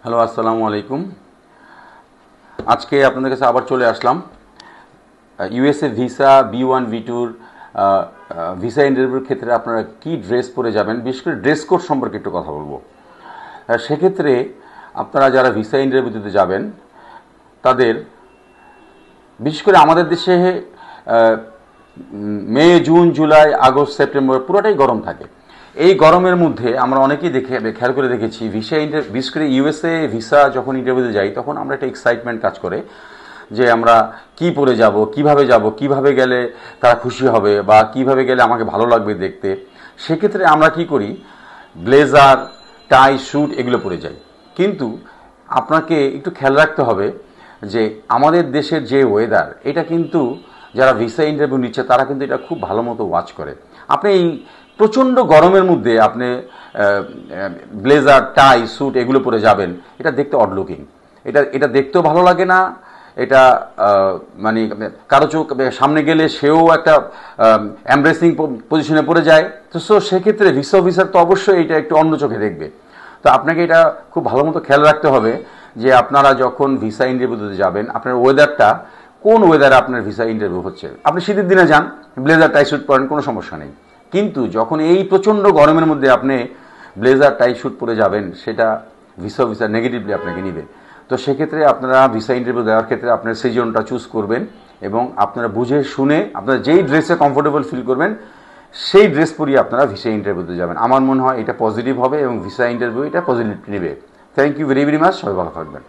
Hello, আসসালামু আলাইকুম। আজকে আপনাদের কাছে আবার চলে আসলাম USA visa B1 B2 visa ইন্টারভিউর ক্ষেত্রে আপনারা কি ড্রেস পরে যাবেন, বিশেষ করে ড্রেস কোড সম্পর্কে একটু কথা বলবো। সেক্ষেত্রে আপনারা যারা ভিসা ইন্টারভিউ দিতে যাবেন তাদের, বিশেষ করে আমাদের দেশে মে, জুন, জুলাই, আগস্ট, সেপ্টেম্বর পুরোটাই গরম থাকে। এই গরমের মধ্যে আমরা অনেকেই খেয়াল করে দেখেছি বিশেষ করে ইউএসএ ভিসা যখন ইন্টারভিউতে যাই তখন আমরা একটা এক্সাইটমেন্ট কাজ করে যে আমরা কি পরে যাব, কিভাবে গেলে তারা খুশি হবে বা কিভাবে গেলে আমাকে ভালো লাগবে দেখতে। সেক্ষেত্রে আমরা কি করি, ব্লেজার, টাই, স্যুট এগুলো পরে যাই। কিন্তু আপনাকে একটু খেয়াল রাখতে হবে যে আমাদের দেশের যে ওয়েদার, এটা কিন্তু যারা ভিসা ইন্টারভিউ নিচ্ছে তারা কিন্তু এটা খুব ভালো মতো ওয়াচ করে। আপনি এই প্রচণ্ড গরমের মধ্যে আপনি ব্লেজার, টাই, স্যুট এগুলো পরে যাবেন, এটা দেখতে অড লুকিং। এটা দেখতেও ভালো লাগে না। এটা মানে কারো চোখ সামনে গেলে সেও একটা এমব্রেসিং পজিশনে পড়ে যায়। তো সেক্ষেত্রে ভিসা অফিসার তো অবশ্যই এটা একটু অন্য চোখে দেখবে। তো আপনাকে এটা খুব ভালো মতো খেয়াল রাখতে হবে যে আপনারা যখন ভিসা ইন্টারভিউতে যাবেন আপনার ওয়েদারটা কোন ওয়েদারে আপনার ভিসা ইন্টারভিউ হচ্ছে। আপনি শীতের দিনে যান, ব্লেজার, টাই, স্যুট পরেন, কোনো সমস্যা নেই। কিন্তু যখন এই প্রচণ্ড গরমের মধ্যে আপনি ব্লেজার, টাই, স্যুট পরে যাবেন, সেটা ভিসা অফিসার নেগেটিভলি আপনাকে নিবে। তো সেক্ষেত্রে আপনারা ভিসা ইন্টারভিউ দেওয়ার ক্ষেত্রে আপনার সিজনটা চুজ করবেন এবং আপনারা বুঝে শুনে আপনারা যেই ড্রেসে কমফোর্টেবল ফিল করবেন সেই ড্রেস পরিয়ে আপনারা ভিসা ইন্টারভিউতে যাবেন। আমার মনে হয় এটা পজিটিভ হবে এবং ভিসা ইন্টারভিউ এটা পজিটিভ নেবে। Thank you very very much. সবাই ভালো থাকবেন।